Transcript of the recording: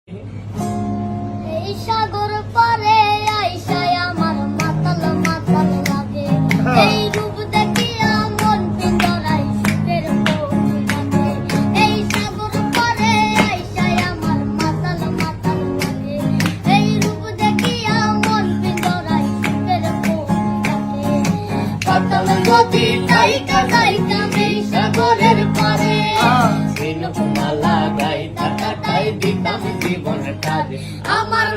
এই সাগর পারে আইসায় আমার মাতাল মাতাল লাগে, এই রূপ দেখিয়া মন পিঞ্জরায় সুখের বউ লাগে। এই সাগর পারে আইসায় আমার মাতাল মাতাল লাগে, এই রূপ দেখিয়া মন পিঞ্জরায় সুখের বউ লাগে। পাতাল নদী যাইকা যাইকা এই সাগরের পারে, মালা গাই টাকাটাই দিতাম জীবন কাজে আমার